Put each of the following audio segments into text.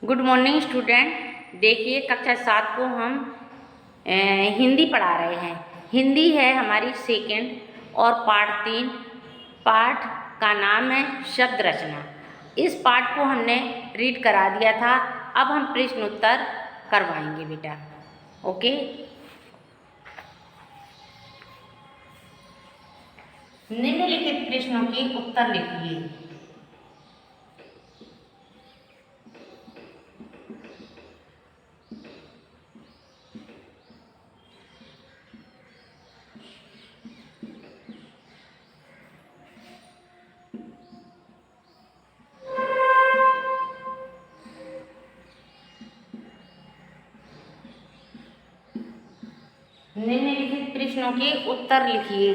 Good morning student. देखिए कक्षा 7 को हम हिंदी पढ़ा रहे हैं। हिंदी है हमारी सेकेंड और पाठ का नाम है शब्द रचना। इस पाठ को हमने रीड करा दिया था, अब हम प्रश्न उत्तर करवाएंगे बेटा। ओके, निम्नलिखित प्रश्नों के उत्तर लिखिए। निम्नलिखित प्रश्नों के उत्तर लिखिए।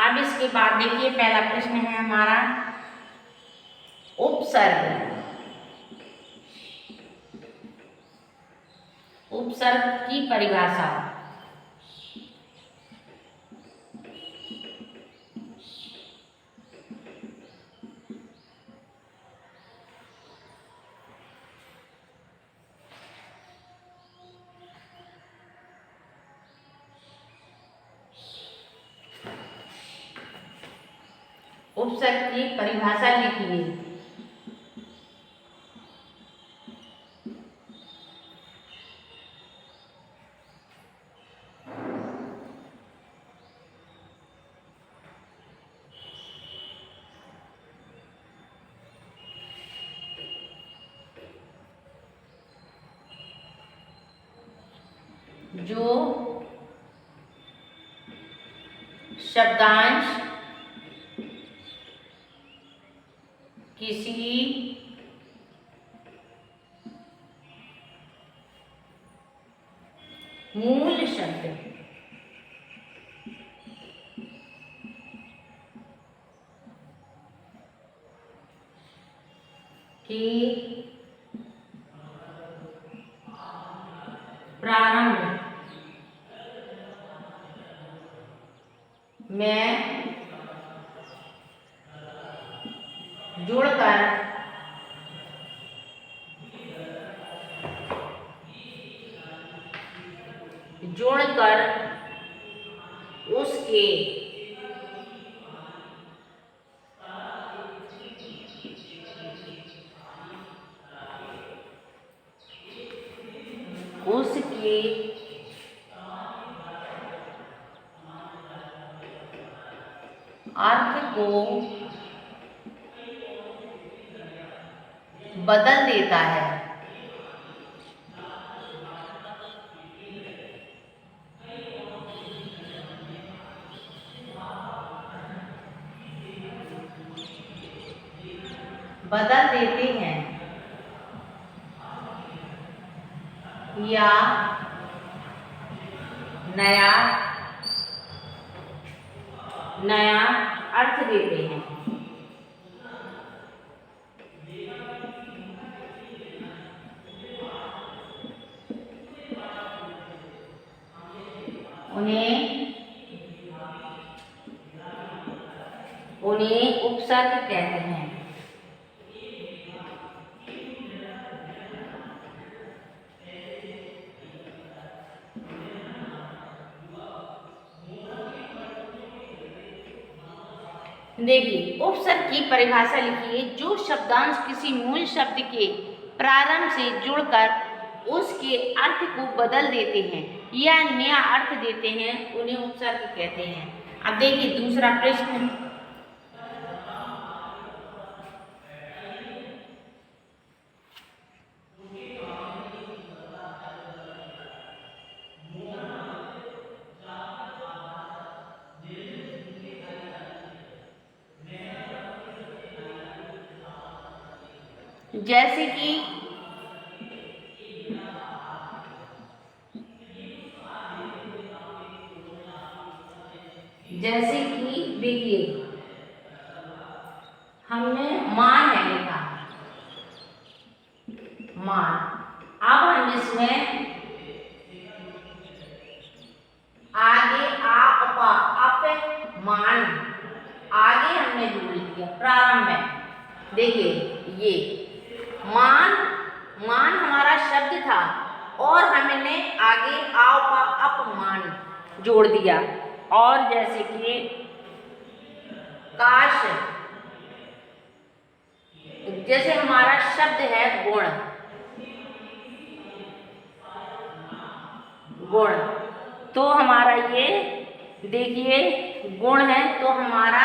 अब इसके बाद देखिए पहला प्रश्न है हमारा उपसर्ग। उपसर्ग की परिभाषा। उपसर्ग की परिभाषा लिखिए। जो शब्दांश किसी मूल शब्द के प्रारंभ में जोड़कर उसके अर्थ को बदल देता है। बदल देते हैं या नया अर्थ देते हैं। उन्हें उपसर्ग कहते हैं। देखिए उपसर्ग की परिभाषा लिखिए। जो शब्दांश किसी मूल शब्द के प्रारंभ से जुड़कर उसके अर्थ को बदल देते हैं या नया अर्थ देते हैं, उन्हें उपसर्ग कहते हैं। अब देखिए दूसरा प्रश्न। जैसे कि देखिए हमने मान है लिखा, मान। अब हम इसमें आगे मान आगे हमने जोड़ लिया प्रारंभ में। देखिए ये मान शब्द था और हमने आगे आव का अपमान जोड़ दिया। और जैसे कि काश, जैसे हमारा शब्द है गुण, गुण, तो हमारा ये देखिए गुण है तो हमारा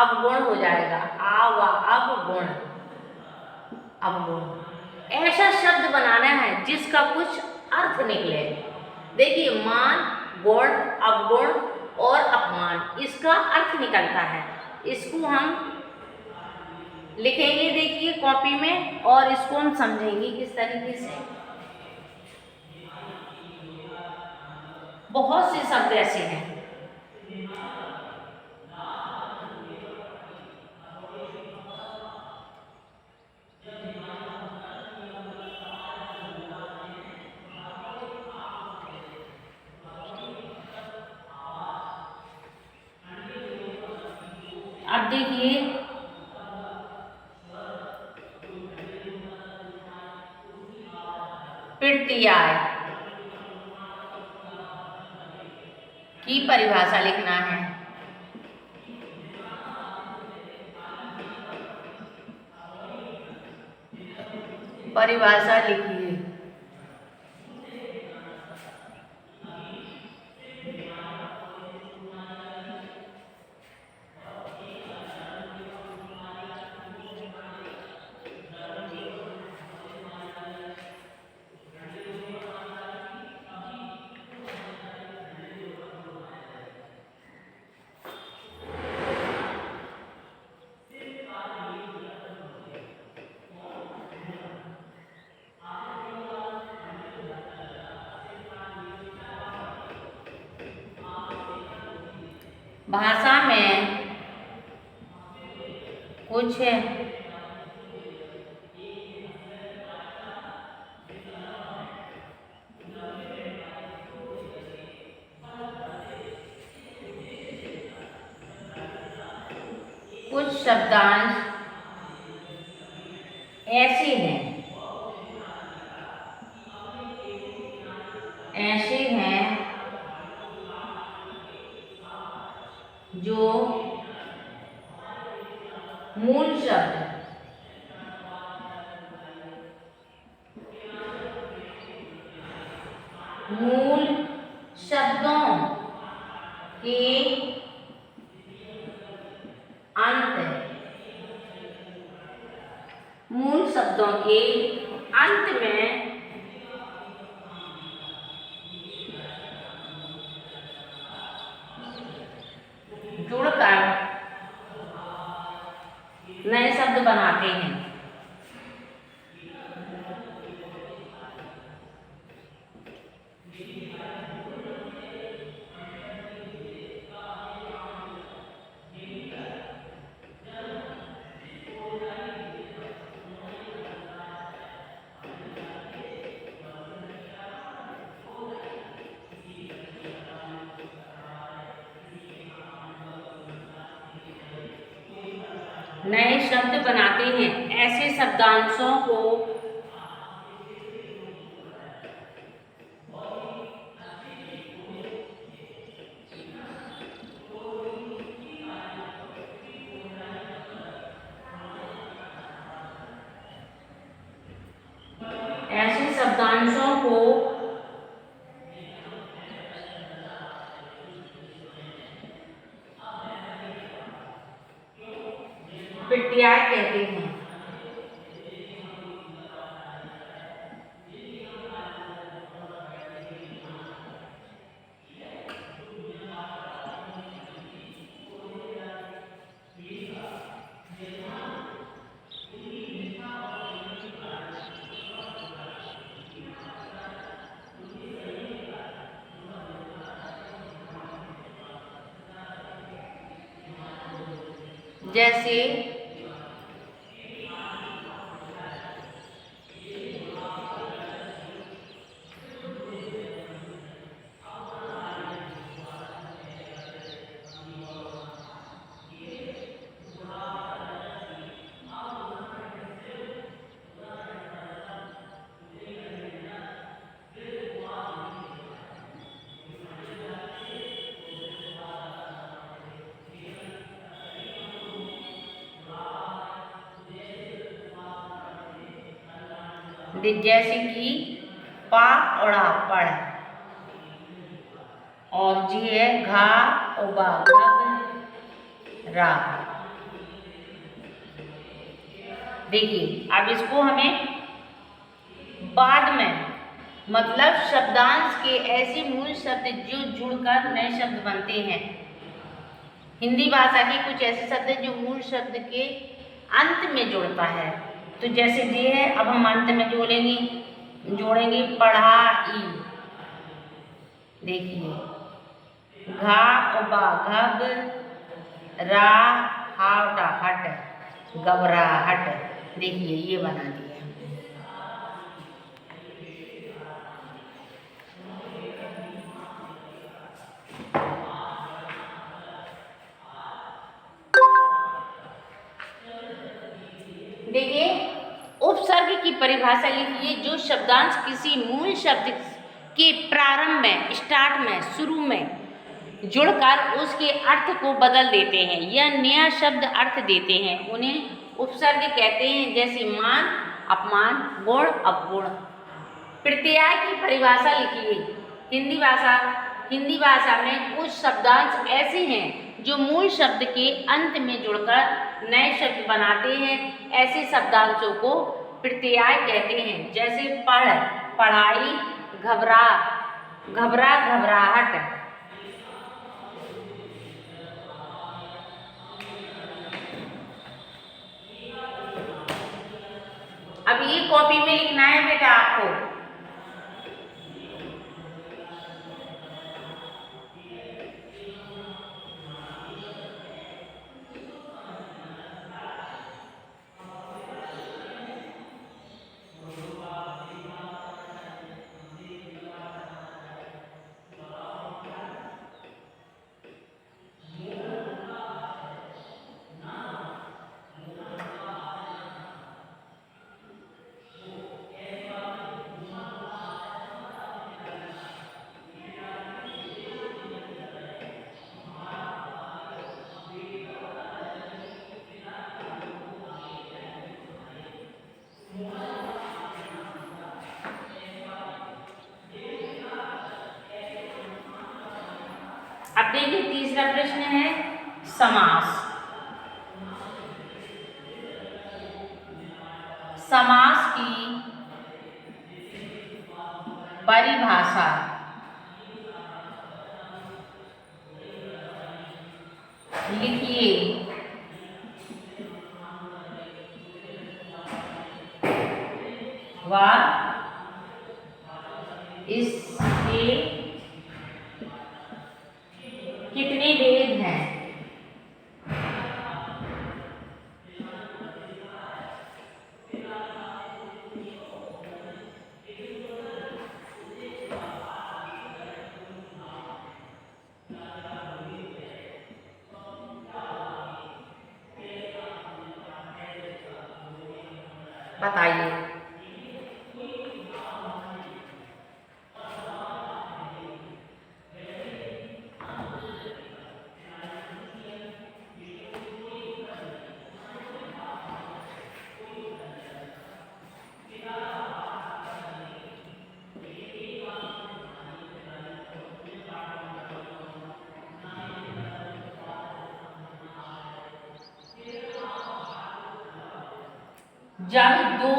अवगुण हो जाएगा, आव अवगुण, अवगुण। ऐसा शब्द बनाना है जिसका कुछ अर्थ निकले। देखिए मान, गुण, अवगुण और अपमान, इसका अर्थ निकलता है। इसको हम लिखेंगे देखिए कॉपी में और इसको हम समझेंगे किस तरीके से। बहुत से शब्द ऐसे हैं। अब देखिए प्रत्यय की परिभाषा लिखना है। परिभाषा लिखिए। भाषा में कुछ शब्दांश ऐसे हैं, जो मूल शब्दों के अंत में जुड़कर नए शब्द बनाते हैं। नए शब्द बनाते हैं। ऐसे शब्दांशों को प्रत्यय कहते हैं। जैसे जैसे कि पा और आ पढ़, और जी है घा उबा घब रा। देखिए अब इसको हमें बाद में मतलब शब्दांश के ऐसे मूल शब्द जो जुड़कर नए शब्द बनते हैं। हिंदी भाषा के कुछ ऐसे शब्द हैं जो मूल शब्द के अंत में जुड़ता है। तो जैसे ये है, अब हम अंत में जोड़ेंगे पढ़ाई। देखिए घा उबा घब रा हावटा हट घबराहट। देखिए ये बना दिया। देखिए उपसर्ग की परिभाषा लिखिए, जो शब्दांश किसी मूल शब्द के प्रारंभ में, स्टार्ट में, शुरू में जुड़कर उसके अर्थ को बदल देते हैं या नया शब्द अर्थ देते हैं, उन्हें उपसर्ग कहते हैं। जैसे मान अपमान, गुण अवगुण। प्रत्यय की परिभाषा लिखिए। हिंदी भाषा में कुछ शब्दांश ऐसे हैं जो मूल शब्द के अंत में जुड़कर नए शब्द बनाते हैं। ऐसे शब्दांशों को प्रत्यय कहते हैं। जैसे पढ़ पढ़ाई, घबरा घबराहट। अब ये कॉपी में लिखना है बेटा आपको। अब देखिए तीसरा प्रश्न है समास। समास की परिभाषा लिखिए। वह इसके कितने भेद हैं? बताइए। जब दो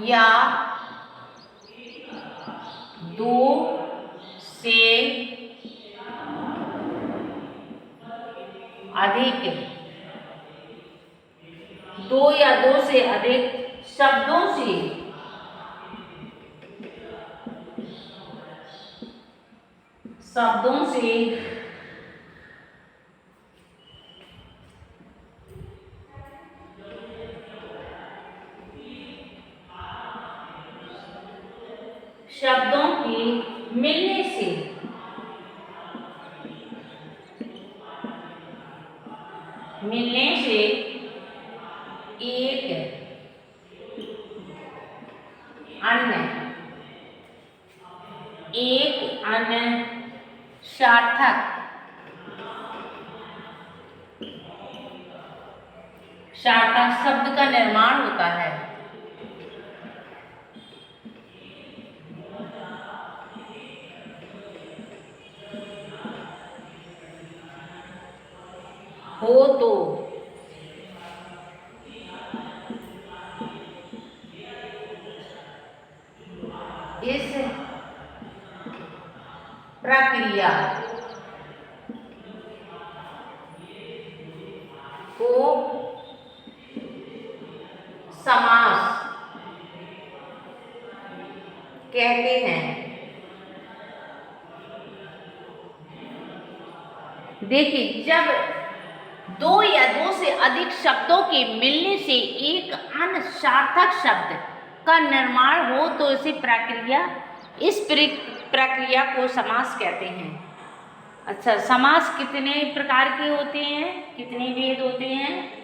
या दो से अधिक शब्दों से शब्दों के मिलने से एक अन्य सार्थक सार्थक शब्द का निर्माण होता है। हो तो इस प्रक्रिया को समास कहते हैं। देखिए, जब दो या दो से अधिक शब्दों के मिलने से एक अन्य सार्थक शब्द का निर्माण हो तो इस प्रक्रिया को समास कहते हैं। अच्छा, समास कितने प्रकार के होते हैं, कितने भेद होते हैं?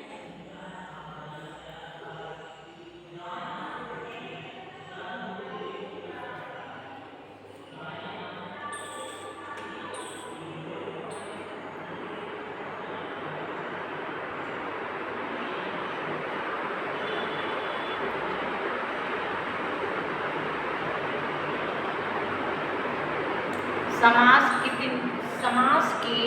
समास के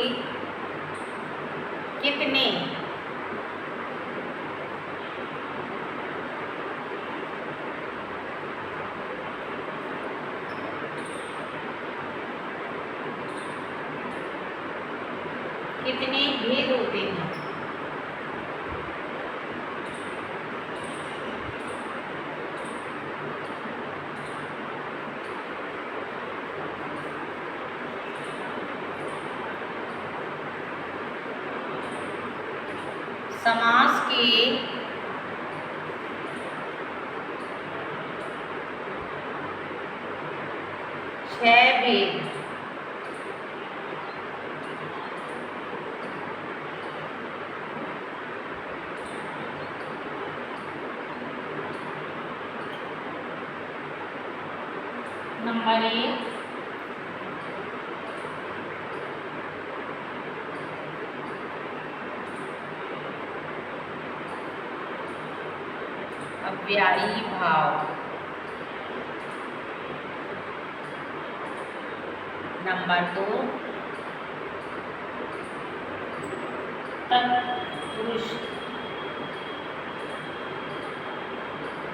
कितने भेद होते हैं? समास के 6 भेद। नंबर 1, अव्यायी भाव। नंबर 2, तत्पुरुष।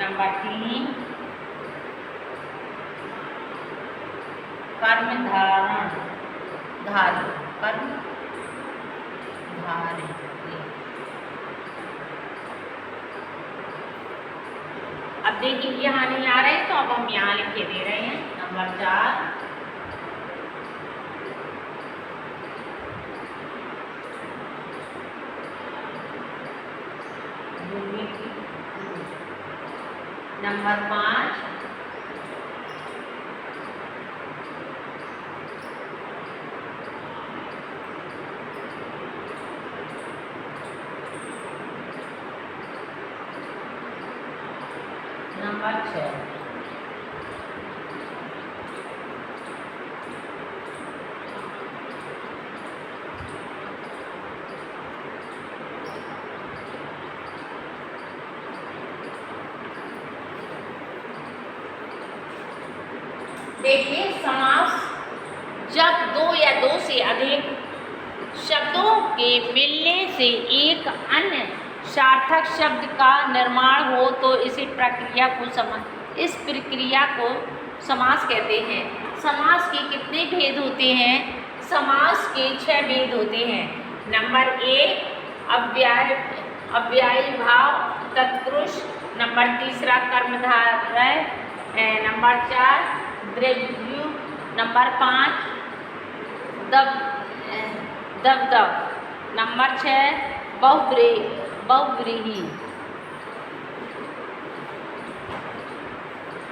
नंबर 3, कर्म धारी। अब देखिए, यहाँ नहीं आ रहे तो अब हम यहाँ लिख के दे रहे हैं। Number 4, number 5, number 6। देखिए, समास जब दो या दो से अधिक शब्दों के मिलने से एक अन्य सार्थक शब्द का निर्माण हो तो इस प्रक्रिया को समास कहते हैं। समास के कितने भेद होते हैं? समास के 6 भेद होते हैं। नंबर 1, अव्यायी भाव तत्पुरुष। नंबर 3, कर्मधारय। नंबर 4, द्रव्य। नंबर 5, दबदब। नंबर 6, बहुव्रीहि।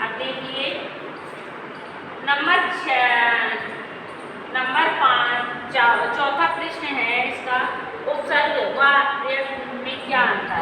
अब देखिए, नंबर 5 चौथा प्रश्न है, इसका उपसर्ग में क्या अंतर है?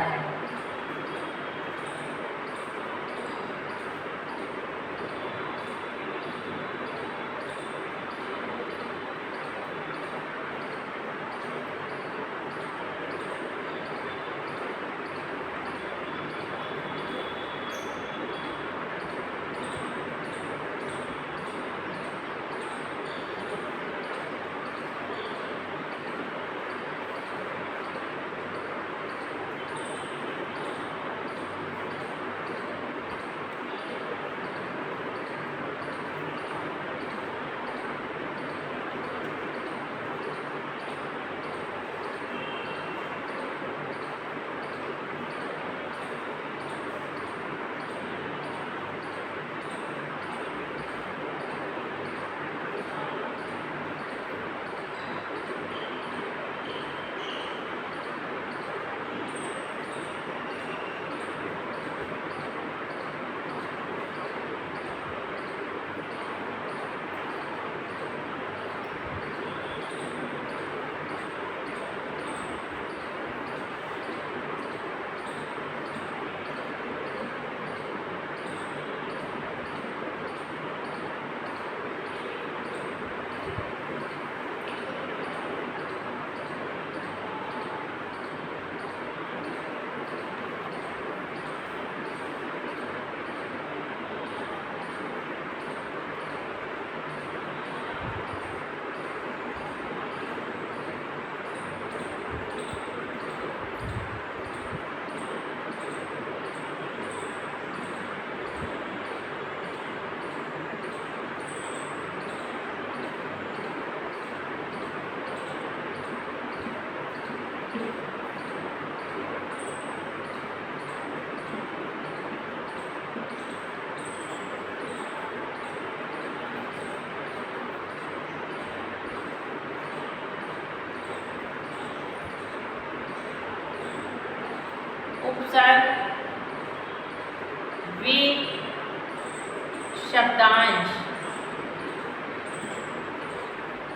शब्दांश,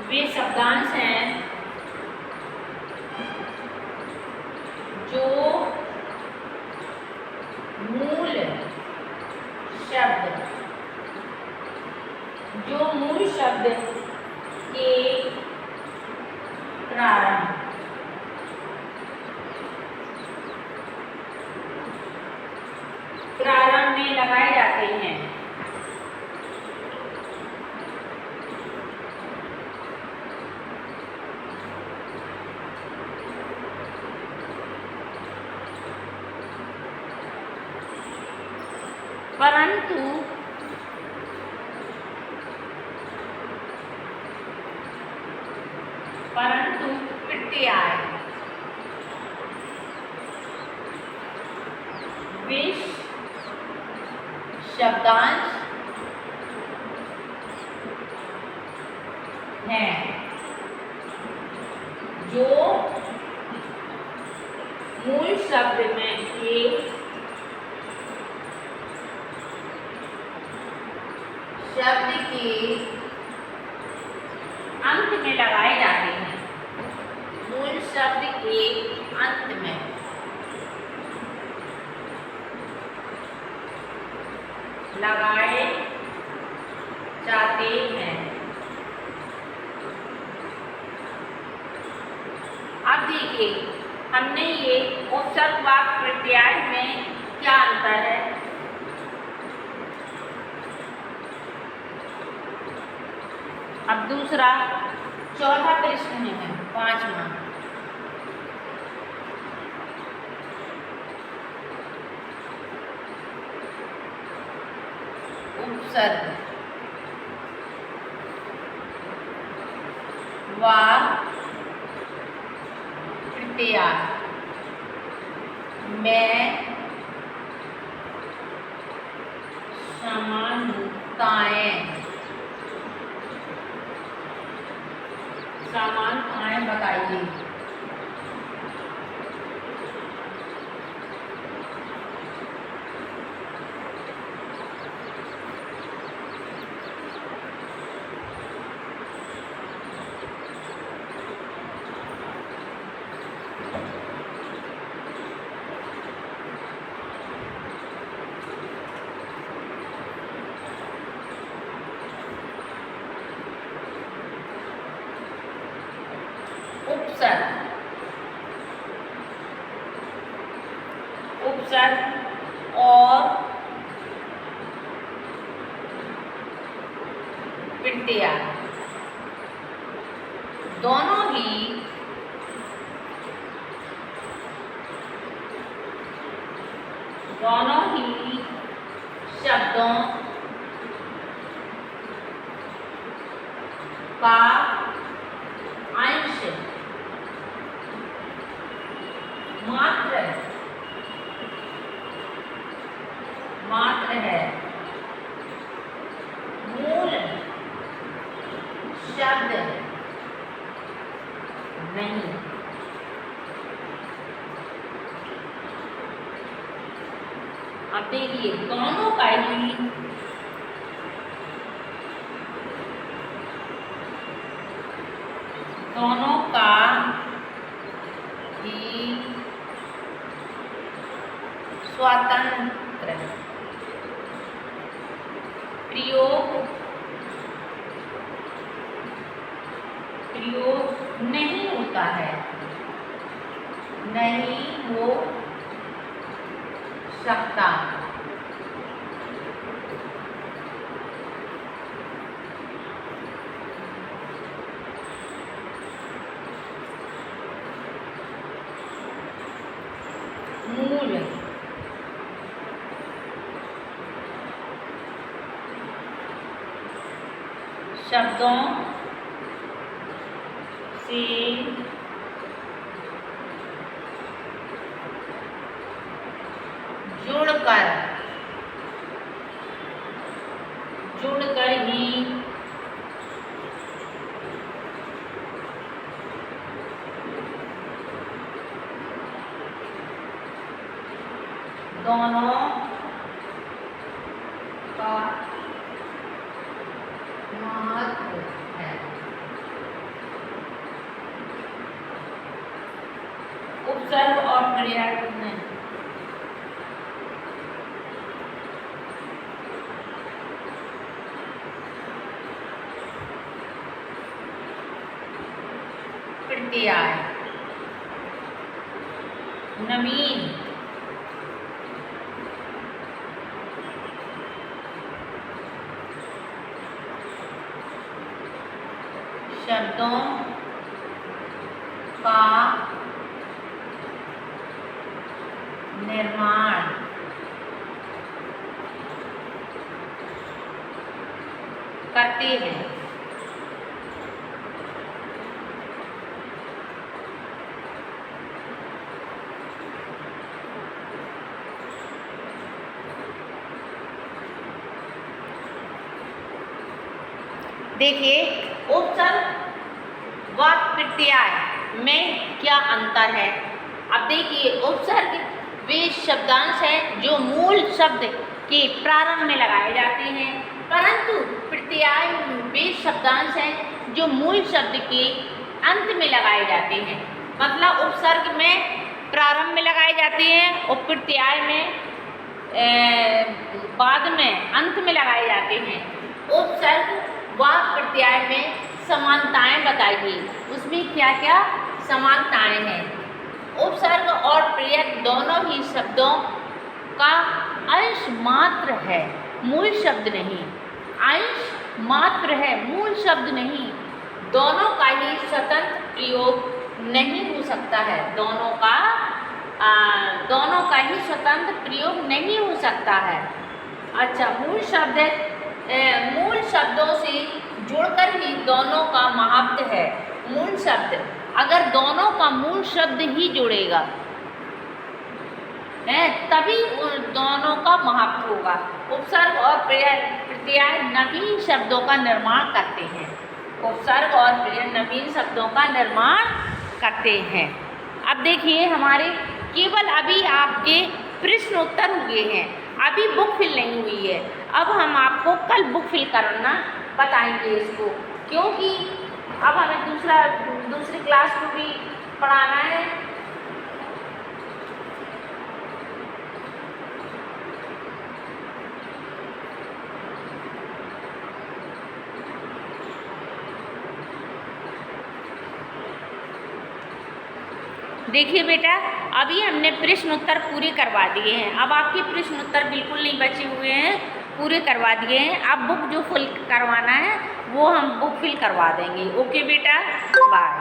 वे शब्दांश हैं जो मूल शब्द के प्रारंभ में लगाए जाते हैं। परंतु प्रत्यय वे शब्दांश हैं जो मूल शब्द में एक शब्द के अंत में लगाए जाते हैं। मूल शब्द के अंत में लगाए जाते हैं। अब देखिए हमने ये उपसर्ग वाक्य प्रत्यय में क्या अंतर है। अब दूसरा चौथा प्रश्न है, 5वां। उपसर्ग व प्रत्यय में समानताएं बताइए। उपसर्ग और प्रत्यय दोनों ही शब्दों का अंश मात्र है। मूल शब्द नहीं। अब देखिए दोनों का ही स्वतंत्र प्रयोग नहीं होता है, नहीं हो सकता। मूल शब्दों से जुड़कर ही दोनों का महत्व है। उपसर्ग और पर्याय में प्रत्यय नवीन शब्दों का निर्माण करते हैं। देखिए उपसर्ग व प्रत्यय में क्या अंतर है। अब देखिए उपसर्ग वे शब्दांश हैं जो मूल शब्द के प्रारंभ में लगाए जाते हैं, परंतु प्रत्यय वे शब्दांश हैं जो मूल शब्द के अंत में लगाए जाते हैं। मतलब उपसर्ग में प्रारंभ में लगाए जाते हैं और प्रत्यय में बाद में अंत में लगाए जाते हैं। उपसर्ग व प्रत्यय में समानताएं बताइए, उसमें क्या क्या समानताएं हैं। उपसर्ग और प्रत्यय दोनों ही शब्दों का अंश मात्र है, मूल शब्द नहीं। अंश मात्र है, मूल शब्द नहीं। दोनों का ही स्वतंत्र प्रयोग नहीं हो सकता है। दोनों का ही स्वतंत्र प्रयोग नहीं हो सकता है। अच्छा, मूल शब्दों से जुड़कर ही दोनों का महत्व है। मूल शब्द, अगर दोनों का मूल शब्द ही जुड़ेगा तभी उन दोनों का महत्व होगा। उपसर्ग और प्रत्यय नवीन शब्दों का निर्माण करते हैं। उपसर्ग और प्रत्यय नवीन शब्दों का निर्माण करते हैं। अब देखिए हमारे केवल अभी आपके प्रश्न उत्तर हुए हैं, अभी बुक फिल नहीं हुई है। अब हम आपको कल बुक फिल करना बताएंगे इसको, क्योंकि अब हमें दूसरी क्लास को भी पढ़ाना है। देखिए बेटा, अभी हमने प्रश्न उत्तर पूरे करवा दिए हैं। अब आपके प्रश्न उत्तर बिल्कुल नहीं बचे हुए हैं, पूरे करवा दिए हैं। अब बुक जो फिल करवाना है वो हम बुक फिल करवा देंगे। ओके बेटा, बाय।